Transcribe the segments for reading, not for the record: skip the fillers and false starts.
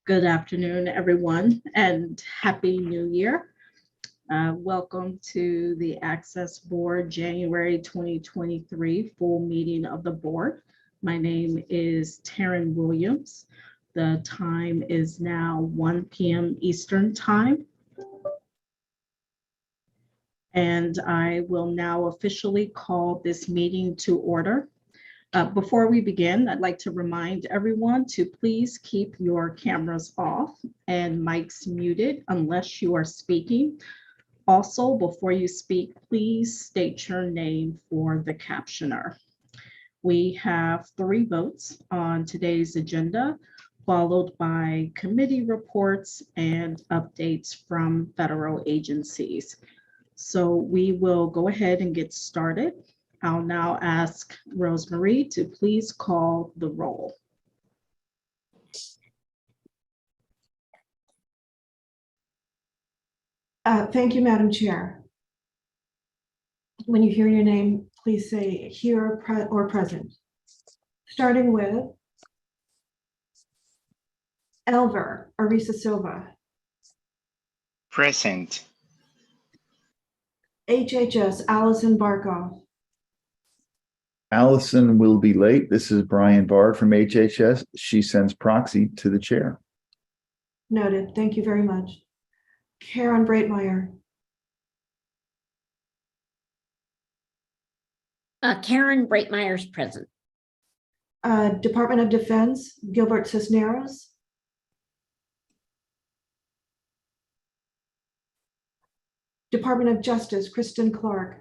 Good afternoon, everyone, and Happy New Year. Welcome to the Access Board January 2023 full meeting of the board. My name is Taryn Williams. The time is now 1 p.m. Eastern Time. And I will now officially call this meeting to order. Before we begin, I'd like to remind everyone to please keep your cameras off and mics muted unless you are speaking. Also, before you speak, please state your name for the captioner. We have 3 votes on today's agenda, followed by committee reports and updates from federal agencies. So we will go ahead and get started. I'll now ask Rosemarie to please call the roll. Thank you, Madam Chair. When you hear your name, please say here or present. Starting with Elver Arisa Silva. Present. HHS Allison Barkoff. Allison will be late. This is Brian Bard from HHS. She sends proxy to the chair. Noted. Thank you very much. Karen Breitmeyer. Karen Breitmeyer's present. Department of Defense Gilbert Cisneros. Department of Justice Kristen Clark.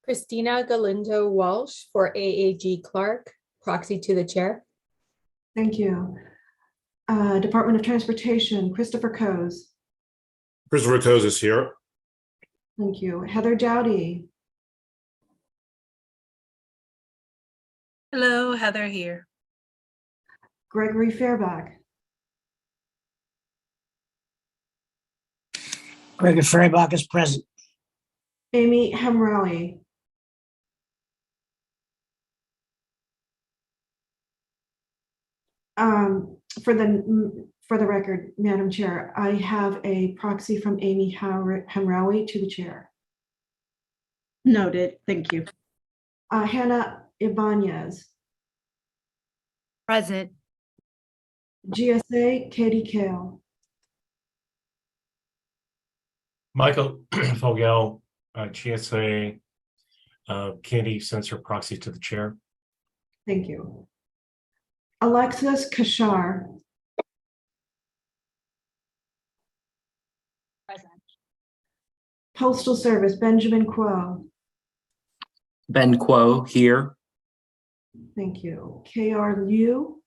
Christina Galindo Walsh for AAG Clark, proxy to the chair. Thank you. Department of Transportation Christopher Coase. Christopher Coase is here. Thank you. Heather Dowdy. Hello, Heather here. Gregory Fairback. Gregory Fairback is present. Amy Hamraoui. For the record, Madam Chair, I have a proxy from Amy Hamraoui to the chair. Noted. Thank you. Hannah Ibanez. Present. GSA Katie Kale. Michael Fogel, GSA, Candy sends her proxy to the chair. Thank you. Alexis Kashar. Present. Postal Service Benjamin Kuo. Ben Kuo here. Thank you. KR Liu.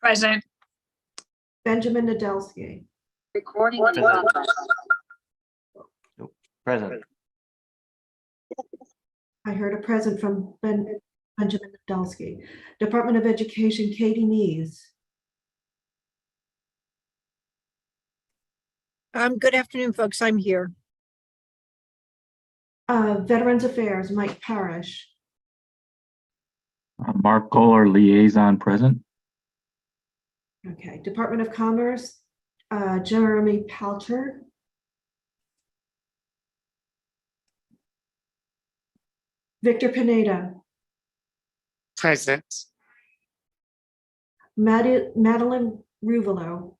Present. Benjamin Nadelsky. Recording. Present. I heard a present from Benjamin Nadelsky. Department of Education Katie Nees. Good afternoon, folks. I'm here. Veterans Affairs Mike Parrish. Mark Kohler, liaison, present. Okay. Department of Commerce Jeremy Palter. Victor Pineda. Present. Madeline Ruvalo.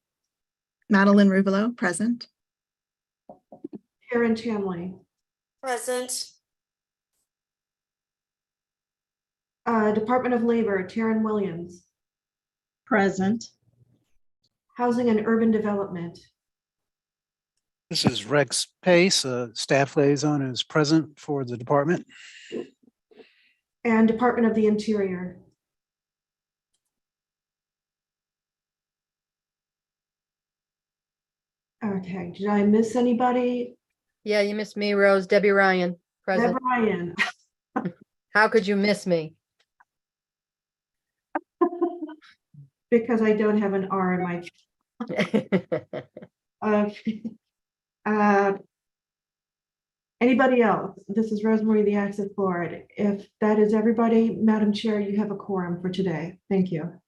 Madeline Ruvalo, present. Karen Chamley. Present. Department of Labor Taryn Williams. Present. Housing and Urban Development. This is Rex Pace, staff liaison, is present for the department. And Department of the Interior. Okay, did I miss anybody? Yeah, you missed me, Rose. Debbie Ryan, Deb present. Ryan. How could you miss me? Because I don't have an R in my. Okay. Anybody else? This is Rosemarie, the Access Board. If that is everybody, Madam Chair, you have a quorum for today. Thank you.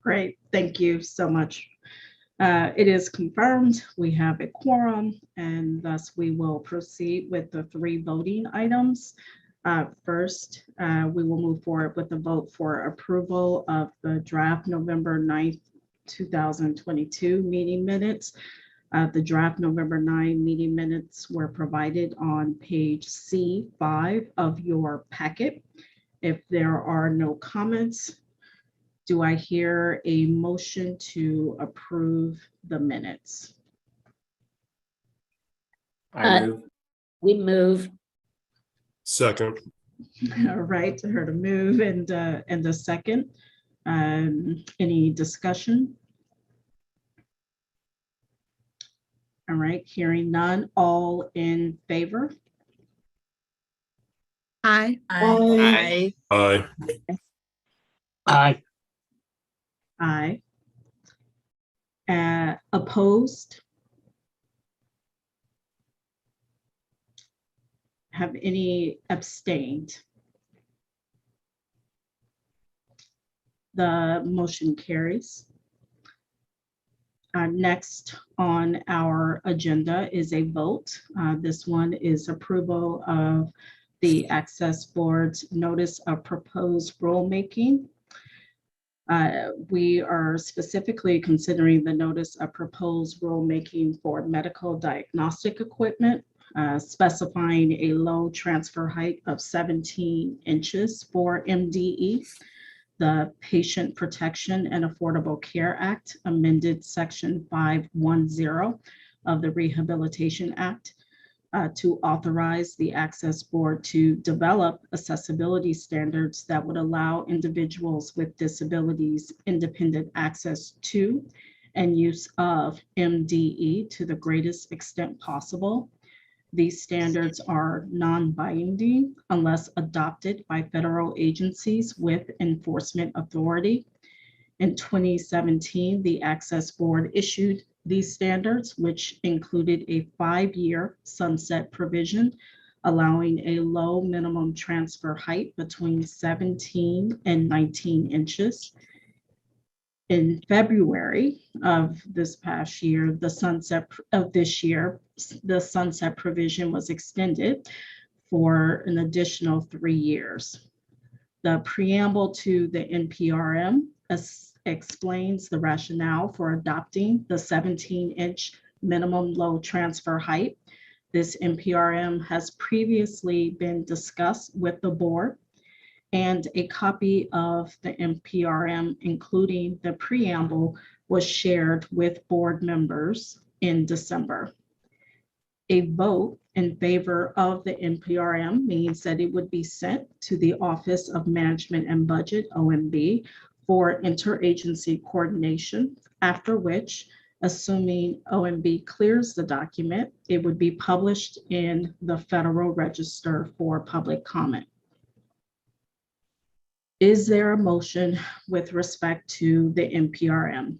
Great, thank you so much. It is confirmed, we have a quorum, and thus we will proceed with the 3 voting items. First, we will move forward with the vote for approval of the draft November 9th, 2022 meeting minutes. The draft November 9 meeting minutes were provided on page C5 of your packet. If there are no comments, do I hear a motion to approve the minutes? I move. We move. Second. All right, I heard a move and a second. Any discussion? All right, hearing none, all in favor? Aye. Aye. Aye. Aye. Aye. Opposed? Have any abstained? The motion carries. Next on our agenda is a vote. This one is approval of the Access Board's notice of proposed rulemaking. We are specifically considering the notice of proposed rulemaking for medical diagnostic equipment, specifying a low transfer height of 17 inches for MDE. The Patient Protection and Affordable Care Act amended Section 510 of the Rehabilitation Act to authorize the Access Board to develop accessibility standards that would allow individuals with disabilities independent access to and use of MDE to the greatest extent possible. These standards are non-binding unless adopted by federal agencies with enforcement authority. In 2017, the Access Board issued these standards, which included a 5-year sunset provision, allowing a low minimum transfer height between 17 and 19 inches. In February of this past year, the sunset provision was extended for an additional 3 years. The preamble to the NPRM explains the rationale for adopting the 17-inch minimum low transfer height. This NPRM has previously been discussed with the board, and a copy of the NPRM, including the preamble, was shared with board members in December. A vote in favor of the NPRM means that it would be sent to the Office of Management and Budget, OMB, for interagency coordination, after which, assuming OMB clears the document, it would be published in the Federal Register for public comment. Is there a motion with respect to the NPRM?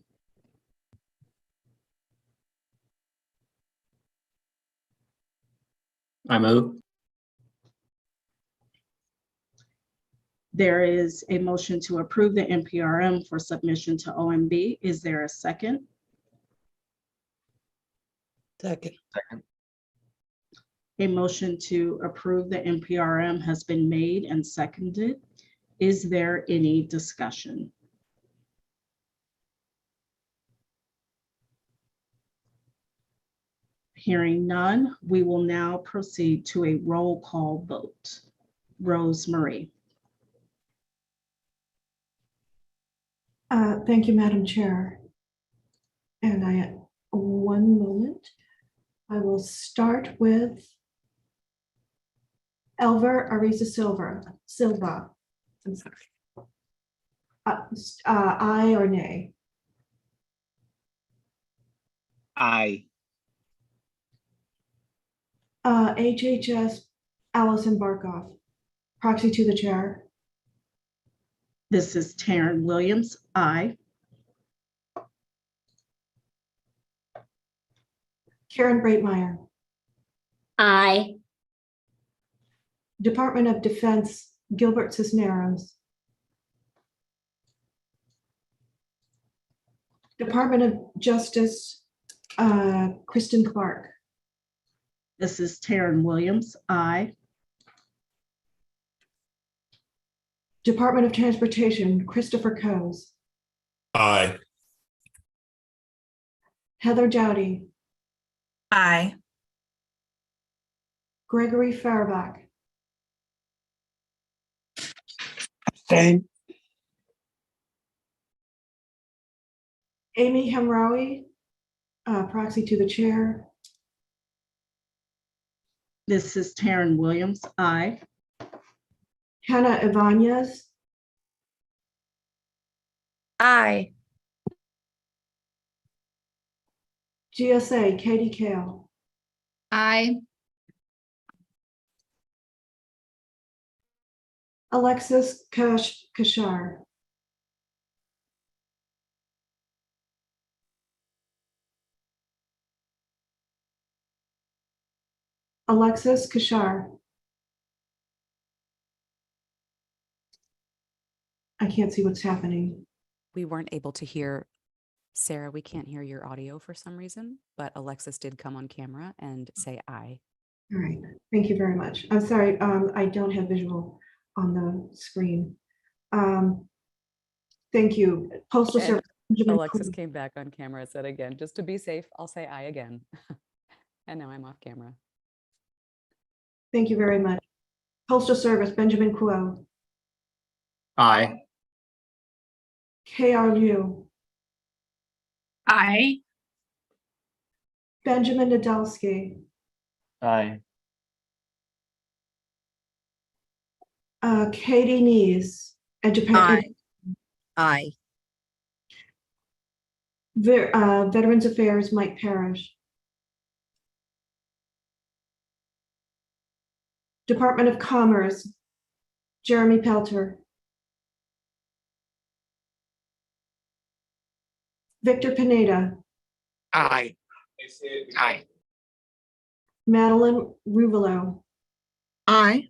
I move. There is a motion to approve the NPRM for submission to OMB. Is there a second? Second. A motion to approve the NPRM has been made and seconded. Is there any discussion? Hearing none, we will now proceed to a roll call vote. Rosemarie. Thank you, Madam Chair. And one moment. I will start with Elver Arisa Silva. I'm sorry. Aye or nay? Aye. HHS Allison Barkoff, proxy to the chair. This is Taryn Williams. Aye. Karen Breitmeyer, Aye. Department of Defense Gilbert Cisneros. Department of Justice, Kristen Clark. This is Taryn Williams. Aye. Department of Transportation, Christopher Coes. Aye. Heather Dowdy, Aye. Gregory Farabach, Abstain. Amy Hamraoui, proxy to the chair. This is Taryn Williams. Aye. Hannah Ibanez, Aye. GSA, Katie Kale, Aye. Alexis Kashar, Alexis Kashar. I can't see what's happening. We weren't able to hear, Sarah, we can't hear your audio for some reason, but Alexis did come on camera and say aye. All right, thank you very much. I'm sorry, I don't have visual on the screen. Thank you. Postal And Service. Benjamin Alexis Quinn. came back on camera, said again, just to be safe, I'll say aye again. And now I'm off camera. Thank you very much. Postal Service, Benjamin Kuo, Aye. KR Liu, Aye. Benjamin Nadolsky, Aye. Katie Nees, Aye. Aye. Veterans Affairs, Mike Parrish. Department of Commerce, Jeremy Pelter. Victor Pineda, Aye. Aye. Madeline Ruvalo, Aye.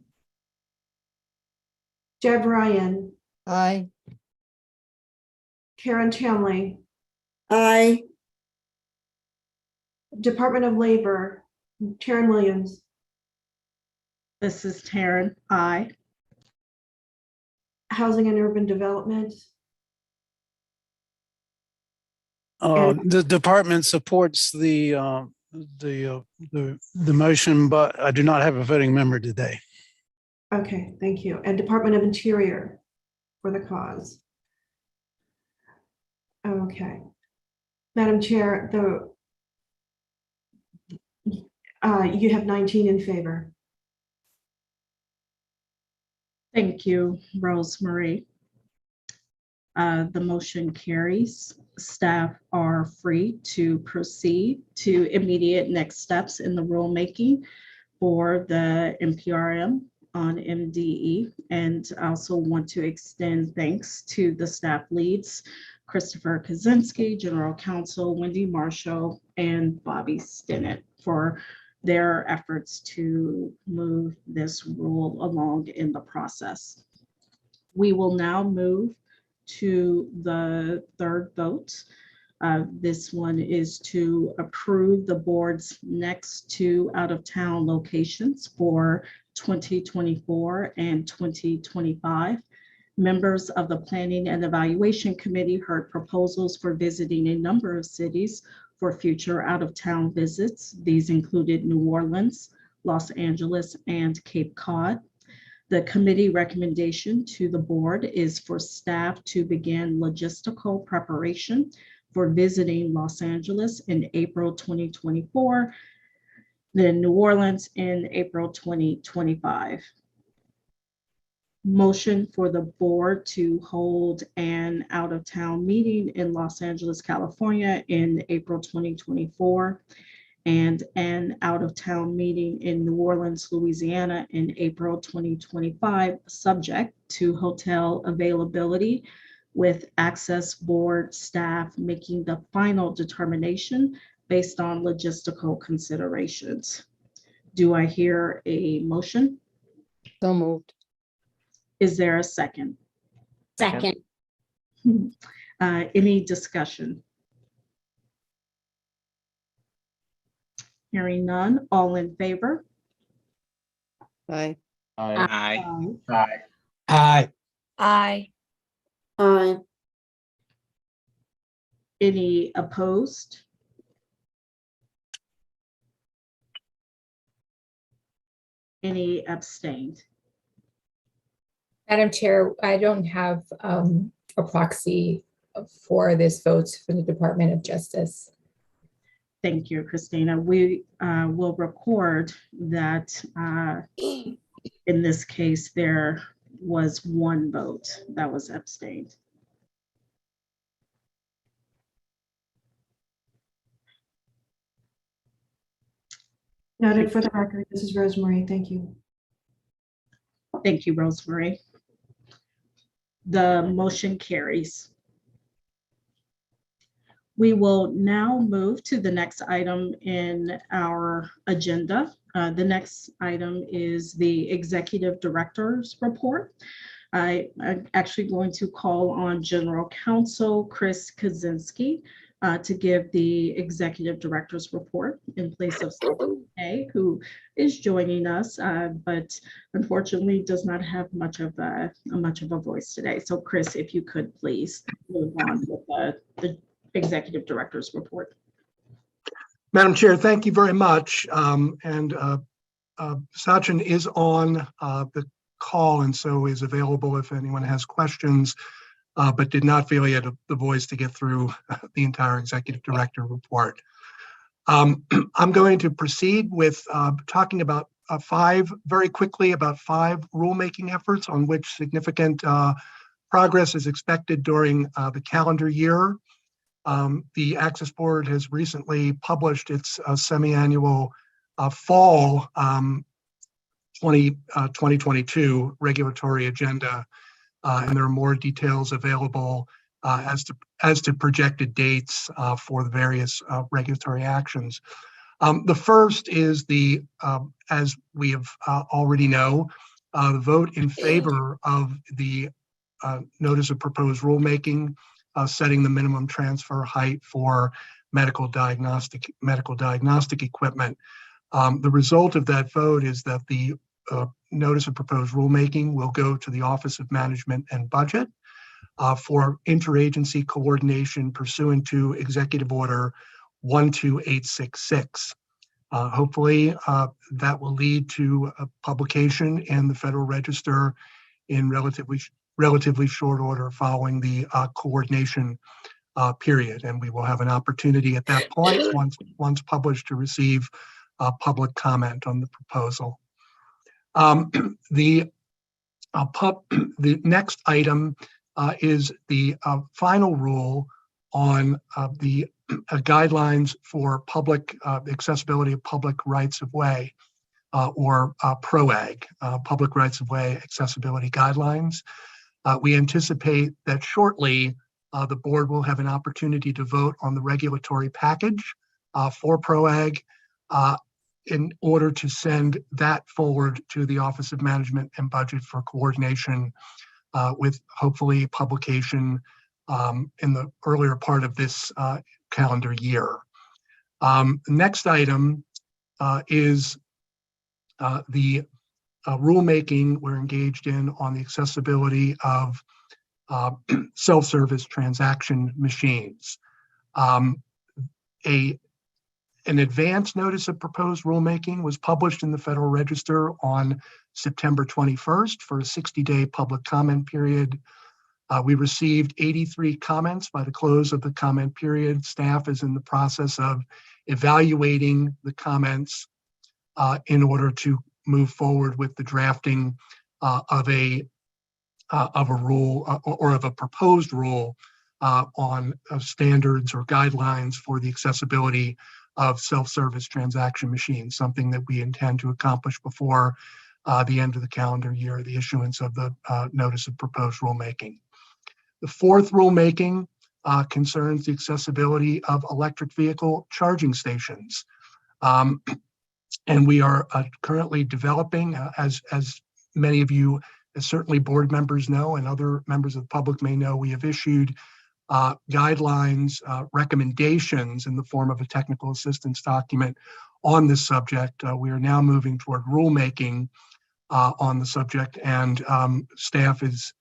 Deb Ryan, Aye. Karen Chamley, Aye. Department of Labor, Taryn Williams, This is Taryn. Aye. Housing and Urban Development, The department supports the motion, but I do not have a voting member today. okay, thank you, and Department of Interior for the cause. Okay. Madam Chair, you have 19 in favor. Thank you, Rosemarie. The motion carries. Staff are free to proceed to immediate next steps in the rulemaking for the NPRM on MDE. And I also want to extend thanks to the staff leads, Christopher Kaczynski, General Counsel Wendy Marshall, and Bobby Stinnett for their efforts to move this rule along in the process. We will now move to the third vote. This one is to approve the board's next two out-of-town locations for 2024 and 2025. Members of the Planning and Evaluation Committee heard proposals for visiting a number of cities for future out-of-town visits. These included New Orleans, Los Angeles, and Cape Cod. The committee recommendation to the board is for staff to begin logistical preparation for visiting Los Angeles in April 2024, then New Orleans in April 2025. Motion for the board to hold an out-of-town meeting in Los Angeles, California in April 2024, and an out-of-town meeting in New Orleans, Louisiana in April 2025, subject to hotel availability, with access board staff making the final determination based on logistical considerations. Do I hear a motion? So moved. Is there a second? Second. Any discussion? Hearing none, all in favor? Aye. Aye. Aye. Aye. Aye. Aye. Any opposed? Any abstained? Madam Chair, I don't have a proxy for this vote from the Department of Justice. Thank you, Christina. We will record that in this case, there was one vote that was abstained. Noted for the record, this is Rosemary. Thank you. Thank you, Rosemary. The motion carries. We will now move to the next item in our agenda. The next item is the Executive Director's Report. I'm actually going to call on General Counsel Chris Kaczynski to give the Executive Director's Report in place of Stephanie Hay, who is joining us, but unfortunately does not have much of a voice today. So Chris, if you could please move on with the Executive Director's Report. Madam Chair, thank you very much. Sachin is on the call and so is available if anyone has questions, but did not feel he had the voice to get through the entire Executive Director report. I'm going to proceed with talking about very quickly about five rulemaking efforts on which significant progress is expected during the calendar year. The Access Board has recently published its semi-annual fall 2022 regulatory agenda, and there are more details available as to projected dates for the various regulatory actions. The first is the, as we have already know, the vote in favor of the notice of proposed rulemaking setting the minimum transfer height for medical diagnostic equipment. The result of that vote is that the notice of proposed rulemaking will go to the Office of Management and Budget for interagency coordination pursuant to Executive Order 12866. Hopefully that will lead to a publication in the Federal Register in relatively short order following the coordination period, and we will have an opportunity at that point, once published, to receive public comment on the proposal. The next item is the final rule on the guidelines for public accessibility of public rights of way, or PROAG, Public Rights of Way Accessibility Guidelines. We anticipate that shortly the board will have an opportunity to vote on the regulatory package for PROAG in order to send that forward to the Office of Management and Budget for coordination with hopefully publication in the earlier part of this calendar year. The next item is the rulemaking we're engaged in on the accessibility of self-service transaction machines. An advance notice of proposed rulemaking was published in the Federal Register on September 21st for a 60-day public comment period. We received 83 comments by the close of the comment period. Staff is in the process of evaluating the comments in order to move forward with the drafting of a rule or of a proposed rule on standards or guidelines for the accessibility of self-service transaction machines, something that we intend to accomplish before the end of the calendar year, the issuance of the notice of proposed rulemaking. The fourth rulemaking concerns the accessibility of electric vehicle charging stations. And we are currently developing, as many of you, as certainly board members know and other members of the public may know, we have issued guidelines, recommendations in the form of a technical assistance document on this subject. We are now moving toward rulemaking on the subject, and staff is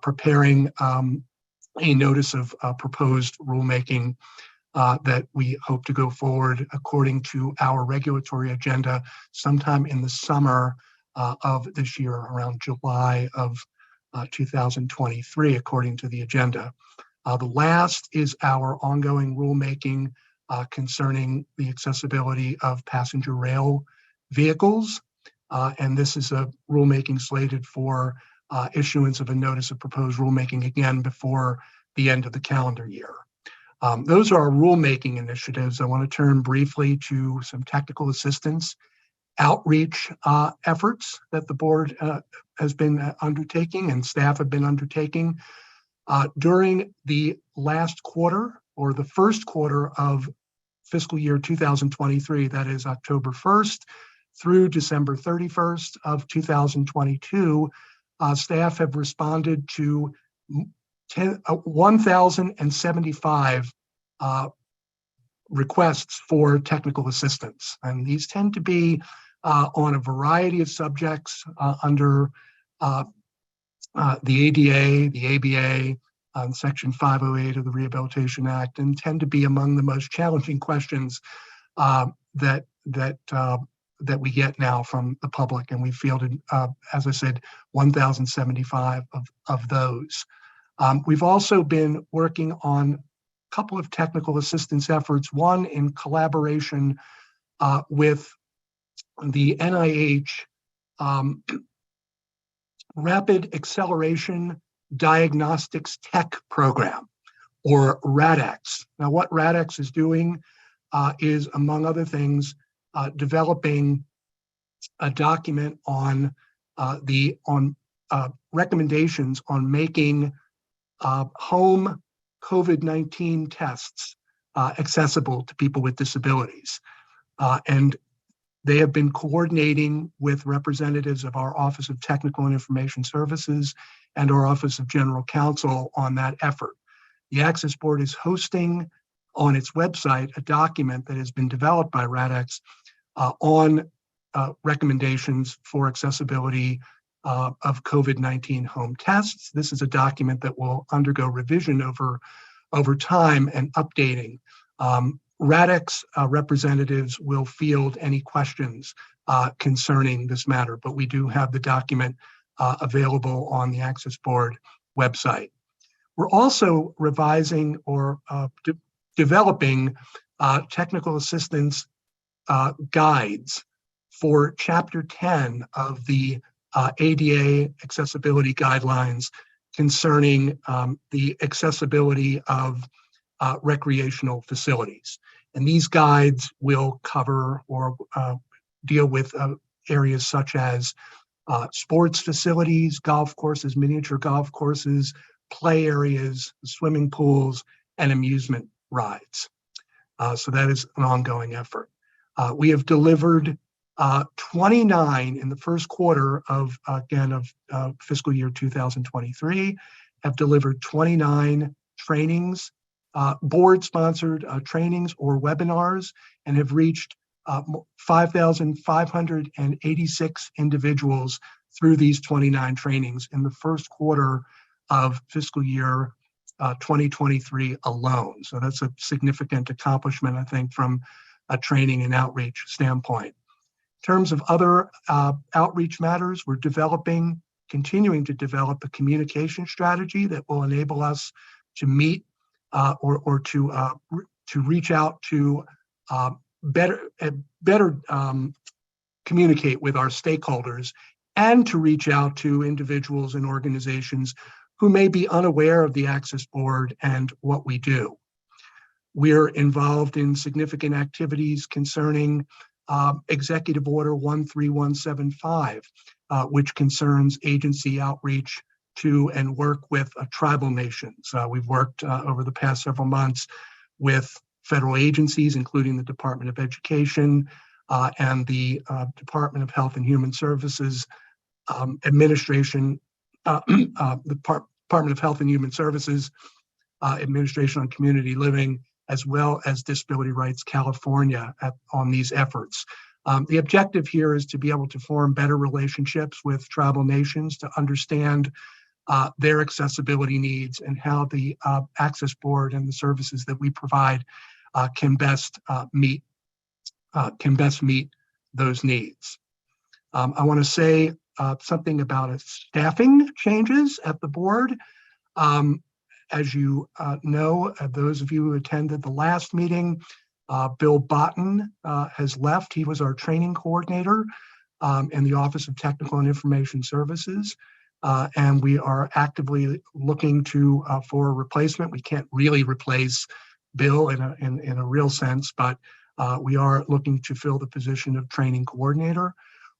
preparing a notice of proposed rulemaking that we hope to go forward according to our regulatory agenda sometime in the summer of this year, around July of 2023, according to the agenda. The last is our ongoing rulemaking concerning the accessibility of passenger rail vehicles. And this is a rulemaking slated for issuance of a notice of proposed rulemaking again before the end of the calendar year. Those are our rulemaking initiatives. I want to turn briefly to some technical assistance outreach efforts that the board has been undertaking and staff have been undertaking. During the last quarter, or the first quarter of fiscal year 2023, that is October 1st through December 31st of 2022, staff have responded to 1,075 requests for technical assistance. And these tend to be on a variety of subjects under the ADA, the ABA, Section 508 of the Rehabilitation Act, and tend to be among the most challenging questions that we get now from the public. And we fielded, as I said, 1,075 of those. We've also been working on a couple of technical assistance efforts, one in collaboration with the NIH Rapid Acceleration Diagnostics Tech Program, or RADX. Now, what RADX is doing is, among other things, developing a document on recommendations on making home COVID-19 tests accessible to people with disabilities. And they have been coordinating with representatives of our Office of Technical and Information Services and our Office of General Counsel on that effort. The Access Board is hosting on its website a document that has been developed by RADX on recommendations for accessibility of COVID-19 home tests. This is a document that will undergo revision over time and updating. RADX representatives will field any questions concerning this matter, but we do have the document available on the Access Board website. We're also revising or developing technical assistance guides for Chapter 10 of the ADA accessibility guidelines concerning the accessibility of recreational facilities. And these guides will cover or deal with areas such as sports facilities, golf courses, miniature golf courses, play areas, swimming pools, and amusement rides. So that is an ongoing effort. We have delivered 29 in the first quarter of fiscal year 2023, have delivered 29 trainings, board-sponsored trainings or webinars, and have reached 5,586 individuals through these 29 trainings in the first quarter of fiscal year 2023 alone. So that's a significant accomplishment, I think, from a training and outreach standpoint. In terms of other outreach matters, we're continuing to develop a communication strategy that will enable us to meet or to reach out to better communicate with our stakeholders, and to reach out to individuals and organizations who may be unaware of the Access Board and what we do. We're involved in significant activities concerning Executive Order 13175, which concerns agency outreach to and work with tribal nations. We've worked over the past several months with federal agencies, including the Department of Education and the Department of Health and Human Services Administration, the Department of Health and Human Services Administration on Community Living, as well as Disability Rights California on these efforts. The objective here is to be able to form better relationships with tribal nations to understand their accessibility needs and how the Access Board and the services that we provide can best meet those needs. I want to say something about staffing changes at the board. As you know, those of you who attended the last meeting, Bill Botten has left. He was our training coordinator in the Office of Technical and Information Services. And we are actively looking for a replacement. We can't really replace Bill in a real sense, but we are looking to fill the position of training coordinator.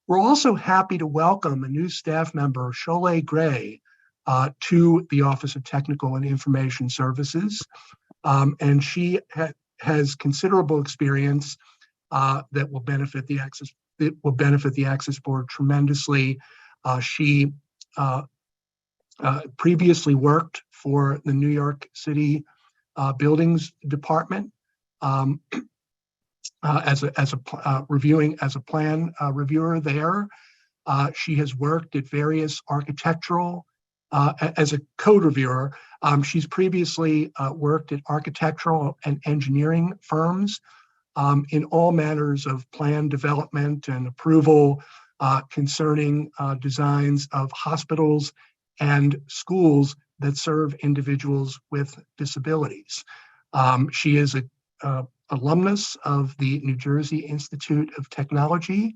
We're also happy to welcome a new staff member, Sholay Gray, to the Office of Technical and Information Services. And she has considerable experience that will benefit the Access Board tremendously. She previously worked for the New York City Buildings Department as a plan reviewer there. She has worked at various architectural as a code reviewer. She's previously worked at architectural and engineering firms in all manners of plan development and approval concerning designs of hospitals and schools that serve individuals with disabilities. She is an alumnus of the New Jersey Institute of Technology,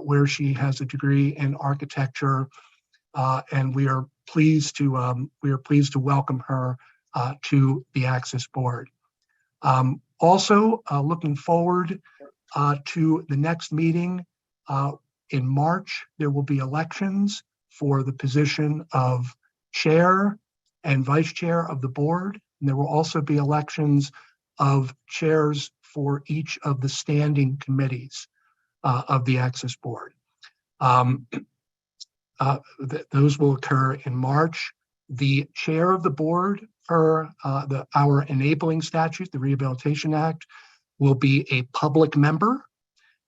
where she has a degree in architecture, and we are pleased to welcome her to the Access Board. Also, looking forward to the next meeting in March, there will be elections for the position of chair and vice chair of the board. And there will also be elections of chairs for each of the standing committees of the Access Board. Those will occur in March. The chair of the board per our enabling statute, the Rehabilitation Act, will be a public member,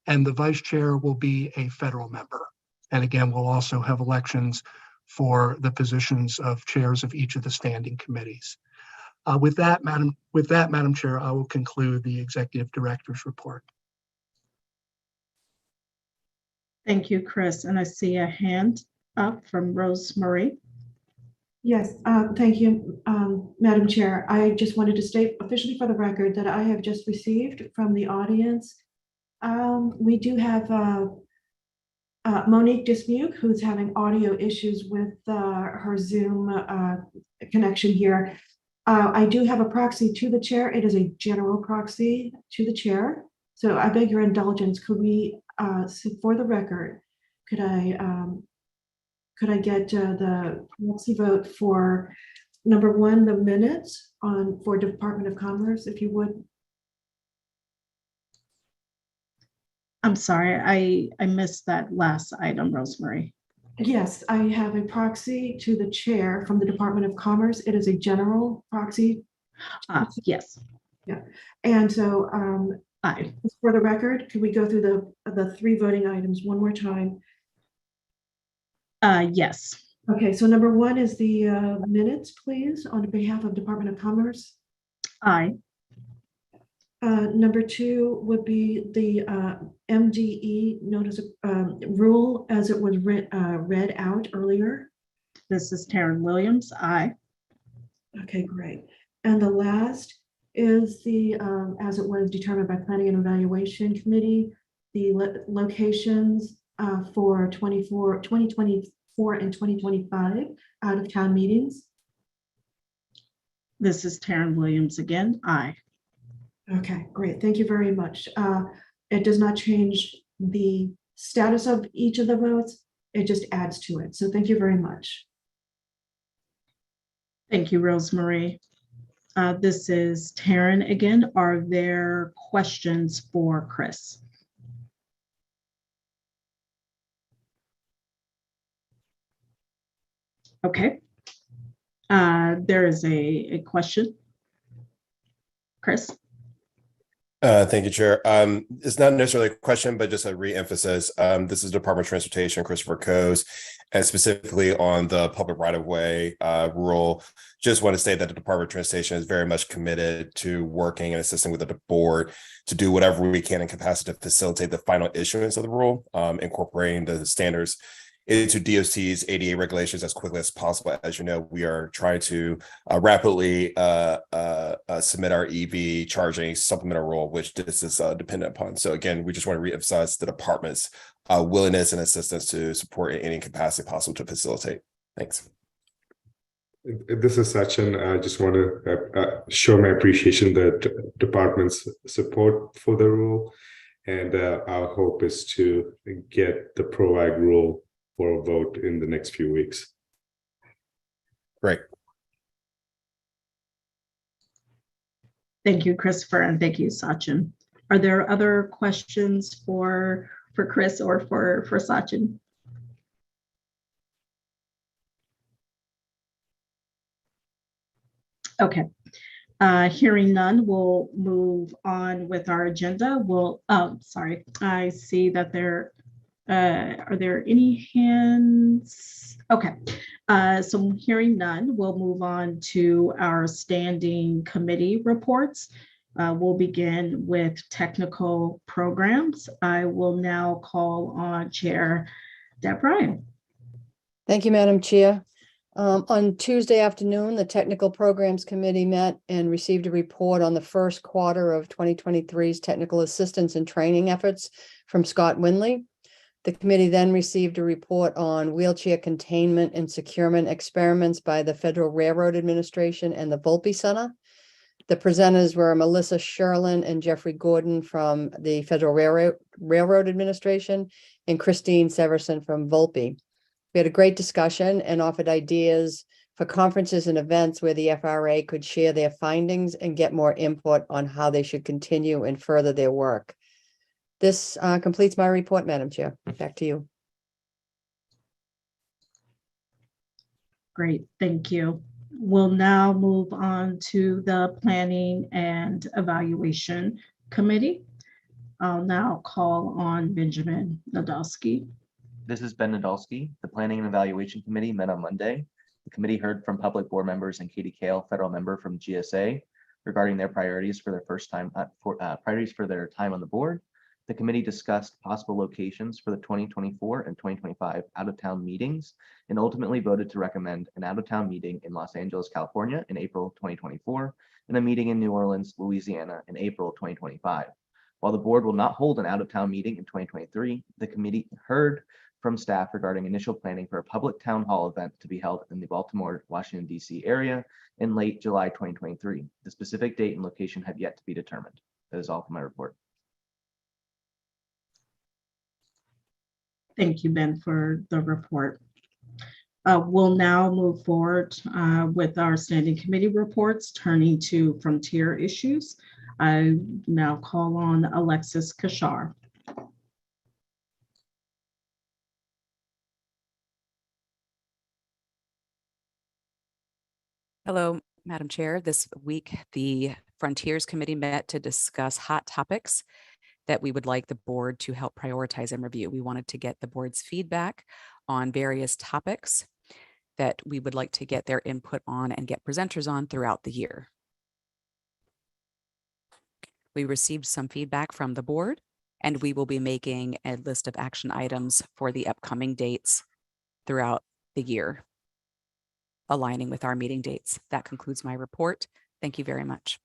and the vice chair will be a federal member. And again, we'll also have elections for the positions of chairs of each of the standing committees. With that, Madam Chair, I will conclude the Executive Director's report. Thank you, Chris. And I see a hand up from Rose Marie. Yes, thank you, Madam Chair. I just wanted to state officially for the record that I have just received from the audience. We do have Monique Dismuke, who's having audio issues with her Zoom connection here. I do have a proxy to the chair. It is a general proxy to the chair. So I beg your indulgence. Could we, for the record, could I get the proxy vote for number 1, the minutes for Department of Commerce, if you would? I'm sorry, I missed that last item, Rosemary. Yes, I have a proxy to the chair from the Department of Commerce. It is a general proxy. Yes. Yeah, and so Aye. for the record, could we go through the 3 voting items one more time? Yes. Okay, so number 1 is the minutes, please, on behalf of Department of Commerce. Aye. Number 2 would be the MDE notice rule as it was read out earlier. This is Taryn Williams. Aye. Okay, great. And the last is the, as it was determined by Planning and Evaluation Committee, the locations for 2024 and 2025 out of town meetings. This is Taryn Williams again. Aye. Okay, great. Thank you very much. It does not change the status of each of the votes. It just adds to it. So thank you very much. Thank you, Rosemary. This is Taryn again. Are there questions for Chris? Okay. There is a question. Chris? Thank you, Chair. It's not necessarily a question, but just a re-emphasis. This is Department of Transportation, Christopher Coase, and specifically on the public right-of-way rule. Just want to say that the Department of Transportation is very much committed to working and assisting with the board to do whatever we can in capacity to facilitate the final issuance of the rule, incorporating the standards into DOT's ADA regulations as quickly as possible. As you know, we are trying to rapidly submit our EV charging supplemental rule, which this is dependent upon. So again, we just want to reemphasize the department's willingness and assistance to support in any capacity possible to facilitate. Thanks. This is Sachin. I just want to show my appreciation that department's support for the rule, and our hope is to get the PROAG rule for a vote in the next few weeks. Great. Thank you, Christopher, and thank you, Sachin. Are there other questions for Chris or for Sachin? Okay. Hearing none, we'll move on with our agenda. Sorry, I see that there are there any hands? Okay, so hearing none, we'll move on to our standing committee reports. We'll begin with technical programs. I will now call on Chair Deb Ryan. Thank you, Madam Chair. On Tuesday afternoon, the Technical Programs Committee met and received a report on the first quarter of 2023's technical assistance and training efforts from Scott Winley. The committee then received a report on wheelchair containment and securement experiments by the Federal Railroad Administration and the Volpe Center. The presenters were Melissa Sherlin and Jeffrey Gordon from the Federal Railroad Administration and Christine Severson from Volpe. We had a great discussion and offered ideas for conferences and events where the FRA could share their findings and get more input on how they should continue and further their work. This completes my report, Madam Chair. Back to you. Great, thank you. We'll now move on to the Planning and Evaluation Committee. I'll now call on Benjamin Nadolski. This is Ben Nadolski. The Planning and Evaluation Committee met on Monday. The committee heard from public board members and Katie Kale, federal member from GSA, regarding their priorities for their time on the board. The committee discussed possible locations for the 2024 and 2025 out-of-town meetings and ultimately voted to recommend an out-of-town meeting in Los Angeles, California in April 2024 and a meeting in New Orleans, Louisiana in April 2025. While the board will not hold an out-of-town meeting in 2023, the committee heard from staff regarding initial planning for a public town hall event to be held in the Baltimore, Washington, D.C. area in late July 2023. The specific date and location have yet to be determined. That is all for my report. Thank you, Ben, for the report. We'll now move forward with our standing committee reports, turning to frontier issues. I now call on Alexis Kashar. Hello, Madam Chair. This week, the Frontiers Committee met to discuss hot topics that we would like the board to help prioritize and review. We wanted to get the board's feedback on various topics that we would like to get their input on and get presenters on throughout the year. We received some feedback from the board, and we will be making a list of action items for the upcoming dates throughout the year, aligning with our meeting dates. That concludes my report. Thank you very much.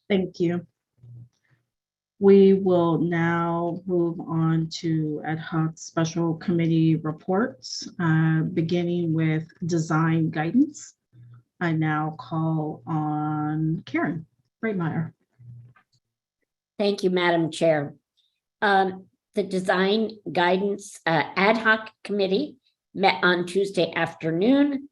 Thank you. We will now move on to ad hoc special committee reports, beginning with design guidance. I now call on Karen Breitmeyer. Thank you, Madam Chair. The Design Guidance Ad Hoc Committee met on Tuesday afternoon.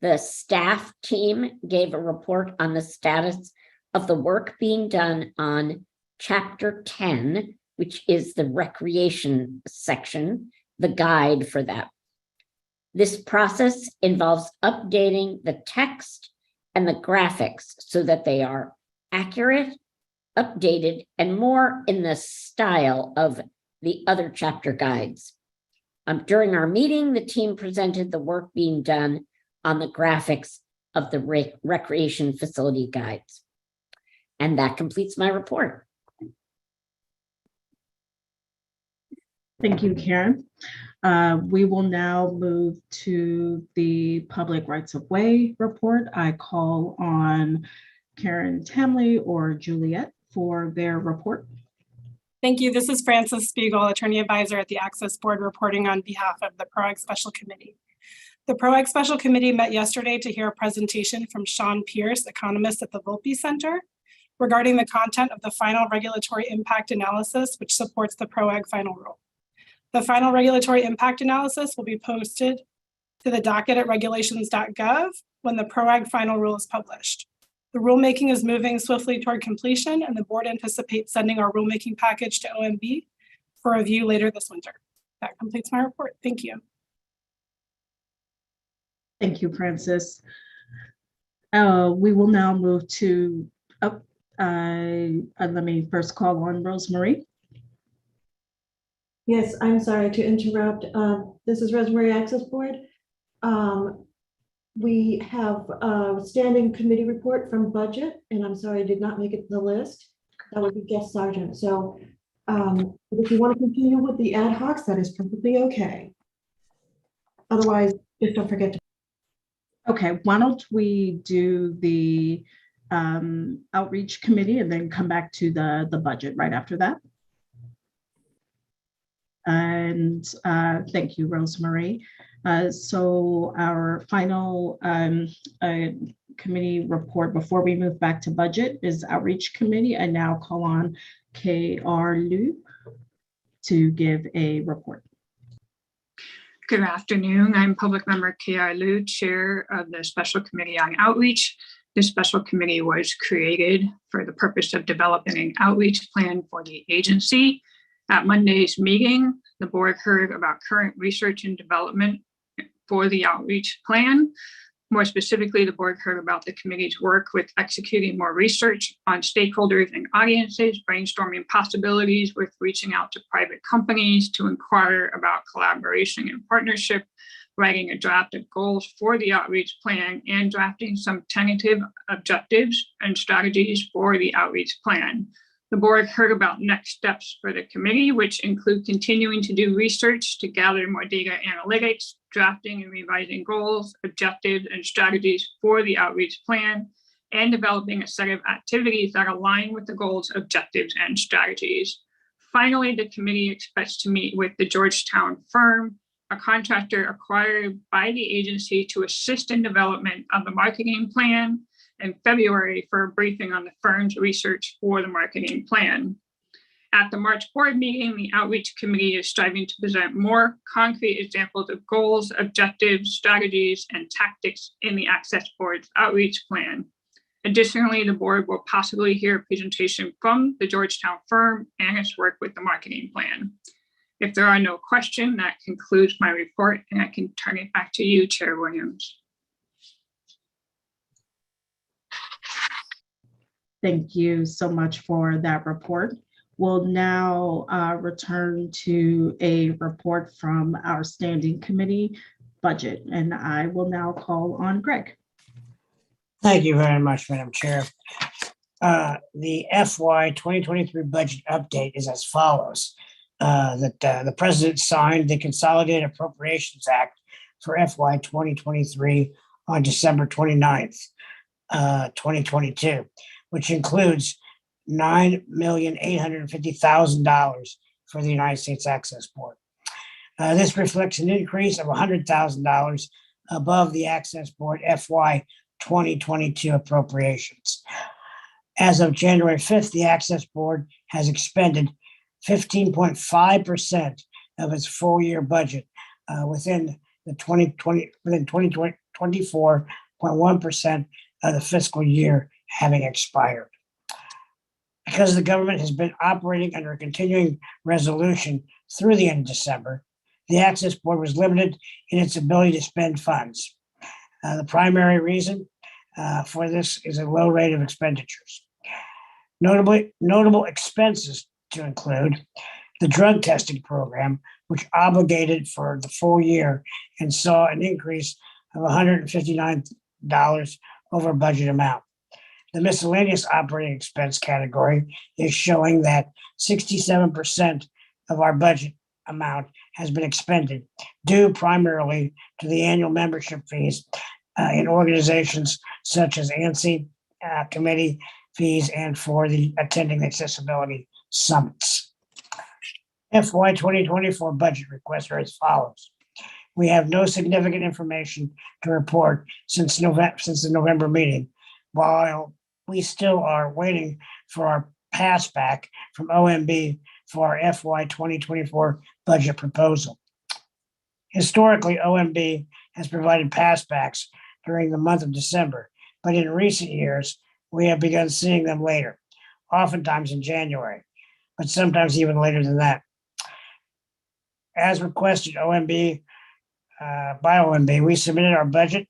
The staff team gave a report on the status of the work being done on Chapter 10, which is the recreation section, the guide for that. This process involves updating the text and the graphics so that they are accurate, updated, and more in the style of the other chapter guides. During our meeting, the team presented the work being done on the graphics of the recreation facility guides. And that completes my report. Thank you, Karen. We will now move to the Public Rights of Way report. I call on Karen Tamley or Juliet for their report. Thank you. This is Frances Spiegel, Attorney Advisor at the Access Board, reporting on behalf of the PROAG Special Committee. The PROAG Special Committee met yesterday to hear a presentation from Sean Pierce, economist at the Volpe Center, regarding the content of the final regulatory impact analysis, which supports the PROAG final rule. The final regulatory impact analysis will be posted to the docket at regulations.gov when the PROAG final rule is published. The rulemaking is moving swiftly toward completion, and the board anticipates sending our rulemaking package to OMB for review later this winter. That completes my report. Thank you. Thank you, Frances. We will now move to, let me first call on Rosemarie. Yes, I'm sorry to interrupt. This is Rosemary Access Board. We have a standing committee report from budget, and I'm sorry I did not make it to the list. That would be Guest Sergeant. So if you want to continue with the ad hocs, that is perfectly okay. Otherwise, just don't forget to. Okay, why don't we do the outreach committee and then come back to the budget right after that? And thank you, Rosemarie. So our final committee report before we move back to budget is outreach committee. I now call on K.R. Liu to give a report. Good afternoon. I'm Public Member K.R. Liu, Chair of the Special Committee on Outreach. This special committee was created for the purpose of developing an outreach plan for the agency. At Monday's meeting, the board heard about current research and development for the outreach plan. More specifically, the board heard about the committee's work with executing more research on stakeholders and audiences, brainstorming possibilities with reaching out to private companies to inquire about collaboration and partnership, writing a draft of goals for the outreach plan, and drafting some tentative objectives and strategies for the outreach plan. The board heard about next steps for the committee, which include continuing to do research to gather more data analytics, drafting and revising goals, objectives, and strategies for the outreach plan, and developing a set of activities that align with the goals, objectives, and strategies. Finally, the committee expects to meet with the Georgetown firm, a contractor acquired by the agency to assist in development of the marketing plan, in February for a briefing on the firm's research for the marketing plan. At the March board meeting, the outreach committee is striving to present more concrete examples of goals, objectives, strategies, and tactics in the Access Board's outreach plan. Additionally, the board will possibly hear a presentation from the Georgetown firm and its work with the marketing plan. If there are no questions, that concludes my report, and I can turn it back to you, Chair Williams. Thank you so much for that report. We'll now return to a report from our standing committee budget, and I will now call on Greg. Thank you very much, Madam Chair. The FY 2023 budget update is as follows. The President signed the Consolidated Appropriations Act for FY 2023 on December 29th, 2022, which includes $9,850,000 for the United States Access Board. This reflects an increase of $100,000 above the Access Board FY 2022 appropriations. As of January 5th, the Access Board has expended 15.5% of its full year budget within 24.1% of the fiscal year having expired. Because the government has been operating under a continuing resolution through the end of December, the Access Board was limited in its ability to spend funds. The primary reason for this is a low rate of expenditures. Notable expenses to include the drug testing program, which obligated for the full year and saw an increase of $159 over budget amount. The miscellaneous operating expense category is showing that 67% of our budget amount has been expended, due primarily to the annual membership fees in organizations such as ANSI committee fees and for the attending accessibility summits. FY 2024 budget requests are as follows. We have no significant information to report since the November meeting, while we still are waiting for our pass back from OMB for our FY 2024 budget proposal. Historically, OMB has provided passbacks during the month of December, but in recent years, we have begun seeing them later, oftentimes in January, but sometimes even later than that. As requested by OMB, we submitted our budget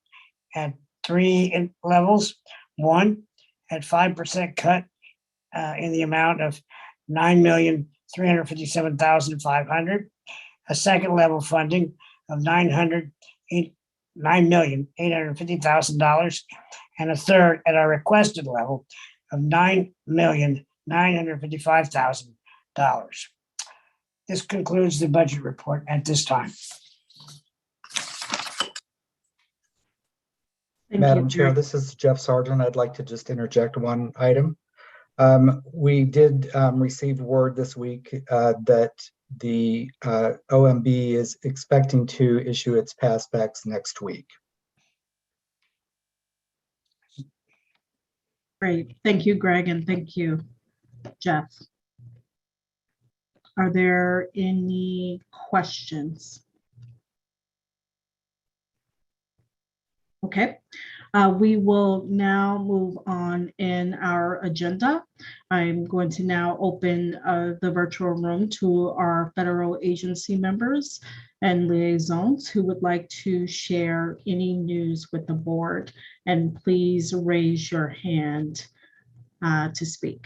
at 3 levels. One, at 5% cut in the amount of $9,357,500. A second level funding of $9,850,000, and a third at our requested level of $9,955,000. This concludes the budget report at this time. Madam Chair, this is Jeff Sargent. I'd like to just interject one item. We did receive word this week that the OMB is expecting to issue its passbacks next week. Great. Thank you, Greg, and thank you, Jeff. Are there any questions? Okay, we will now move on in our agenda. I'm going to now open the virtual room to our federal agency members and liaisons who would like to share any news with the board. And please raise your hand to speak.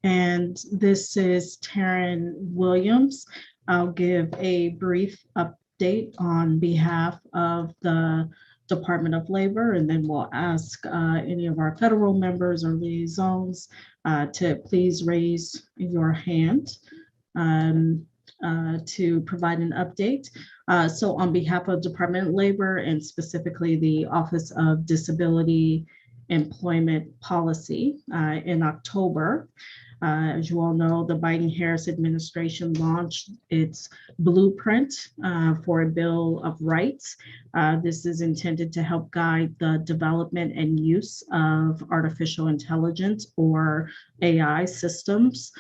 And this is Taryn Williams. I'll give a brief update on behalf of the Department of Labor, and then we'll ask any of our federal members or liaisons to please raise your hand to provide an update. So on behalf of Department of Labor and specifically the Office of Disability Employment Policy in October, as you all know, the Biden-Harris administration launched its blueprint for a Bill of Rights. This is intended to help guide the development and use of artificial intelligence or AI systems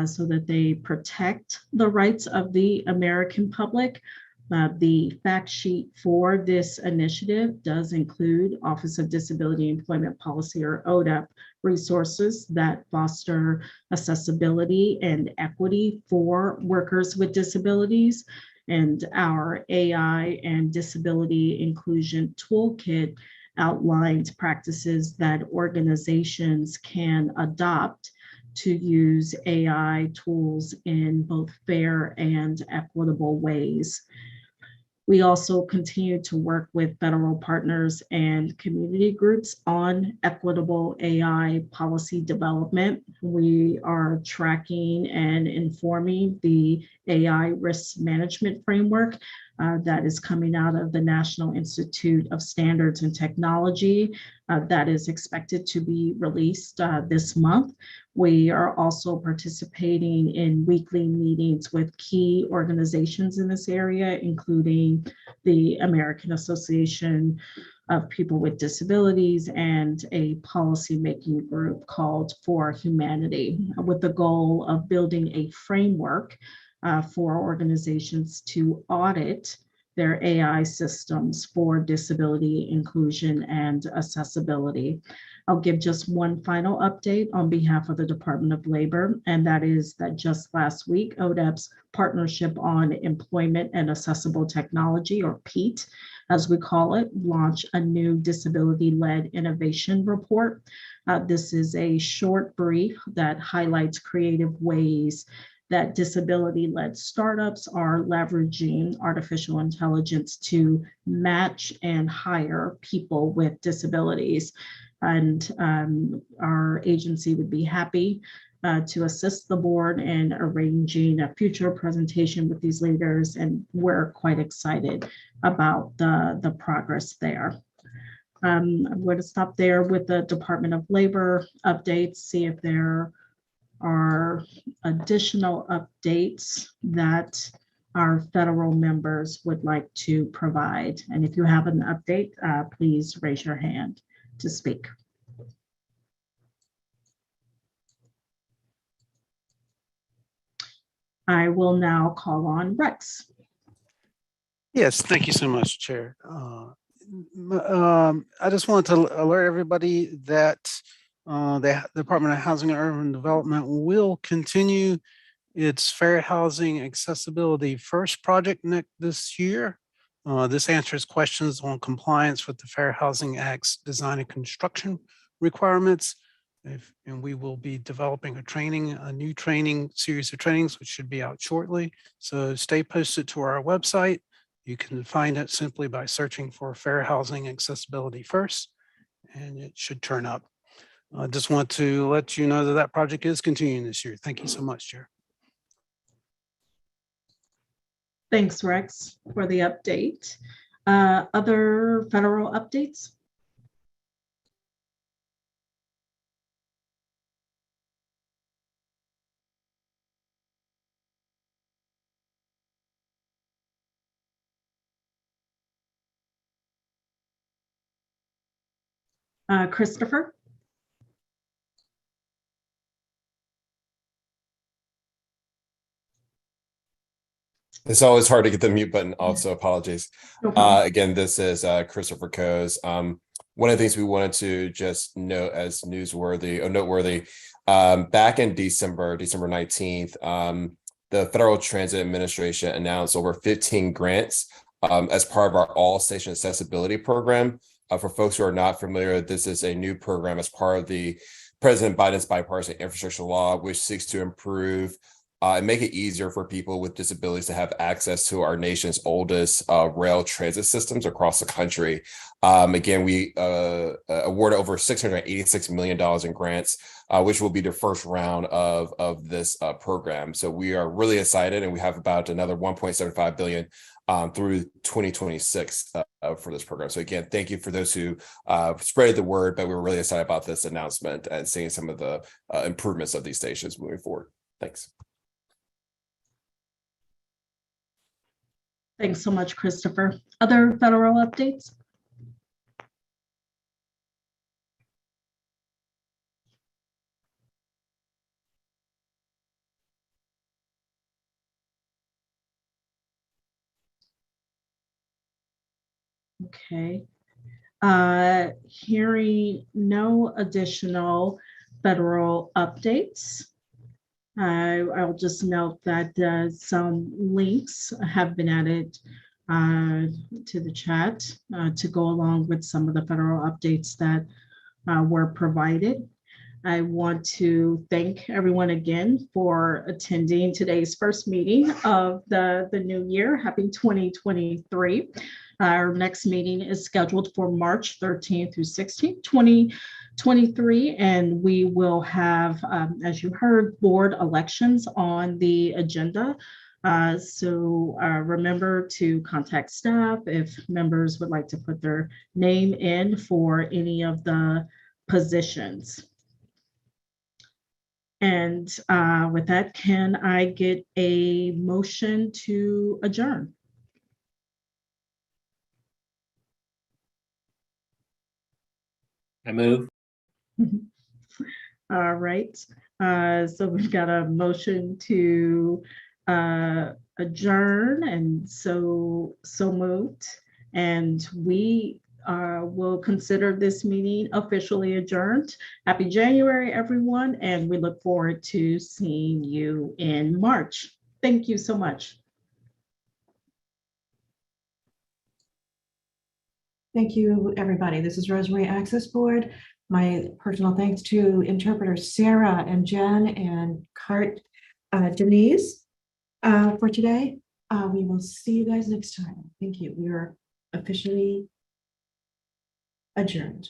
so that they protect the rights of the American public. The fact sheet for this initiative does include Office of Disability Employment Policy, or ODEP, resources that foster accessibility and equity for workers with disabilities. And our AI and Disability Inclusion Toolkit outlines practices that organizations can adopt to use AI tools in both fair and equitable ways. We also continue to work with federal partners and community groups on equitable AI policy development. We are tracking and informing the AI risk management framework that is coming out of the National Institute of Standards and Technology that is expected to be released this month. We are also participating in weekly meetings with key organizations in this area, including the American Association of people with disabilities and a policymaking group called For Humanity, with the goal of building a framework for organizations to audit their AI systems for disability, inclusion, and accessibility. I'll give just one final update on behalf of the Department of Labor, and that is that just last week, ODEP's Partnership on Employment and Accessible Technology, or PEAT, as we call it, launched a new disability-led innovation report. This is a short brief that highlights creative ways that disability-led startups are leveraging artificial intelligence to match and hire people with disabilities. And our agency would be happy to assist the board in arranging a future presentation with these leaders, and we're quite excited about the progress there. I'm going to stop there with the Department of Labor updates, see if there are additional updates that our federal members would like to provide. And if you have an update, please raise your hand to speak. I will now call on Rex. Yes, thank you so much, Chair. I just wanted to alert everybody that the Department of Housing and Urban Development will continue its Fair Housing Accessibility First project this year. This answers questions on compliance with the Fair Housing Act's design and construction requirements. And we will be developing a new training series of trainings, which should be out shortly. So stay posted to our website. You can find it simply by searching for Fair Housing Accessibility First, and it should turn up. I just want to let you know that that project is continuing this year. Thank you so much, Chair. Thanks, Rex, for the update. Other federal updates? Christopher? It's always hard to get the mute button off, so apologies. No problem. Again, this is Christopher Coase. One of the things we wanted to just note as noteworthy, back in December 19th, the Federal Transit Administration announced over 15 grants as part of our All Station Accessibility Program. For folks who are not familiar, this is a new program as part of the President Biden's bipartisan infrastructure law, which seeks to improve and make it easier for people with disabilities to have access to our nation's oldest rail transit systems across the country. Again, we awarded over $686 million in grants, which will be the first round of this program. So we are really excited, and we have about another $1.75 billion through 2026 for this program. So again, thank you for those who spread the word, but we're really excited about this announcement and seeing some of the improvements of these stations moving forward. Thanks. Thanks so much, Christopher. Other federal updates? Okay. Hearing no additional federal updates, I'll just note that some links have been added to the chat to go along with some of the federal updates that were provided. I want to thank everyone again for attending today's first meeting of the new year. Happy 2023. Our next meeting is scheduled for March 13th through 16th, 2023, and we will have, as you heard, board elections on the agenda. So remember to contact staff if members would like to put their name in for any of the positions. And with that, can I get a motion to adjourn? I move. All right, so we've got a motion to adjourn, and so moved. And we will consider this meeting officially adjourned. Happy January, everyone, and we look forward to seeing you in March. Thank you so much. Thank you, everybody. This is Rosemary Access Board. My personal thanks to interpreters Sarah and Jen and Denise for today. We will see you guys next time. Thank you. We are officially adjourned.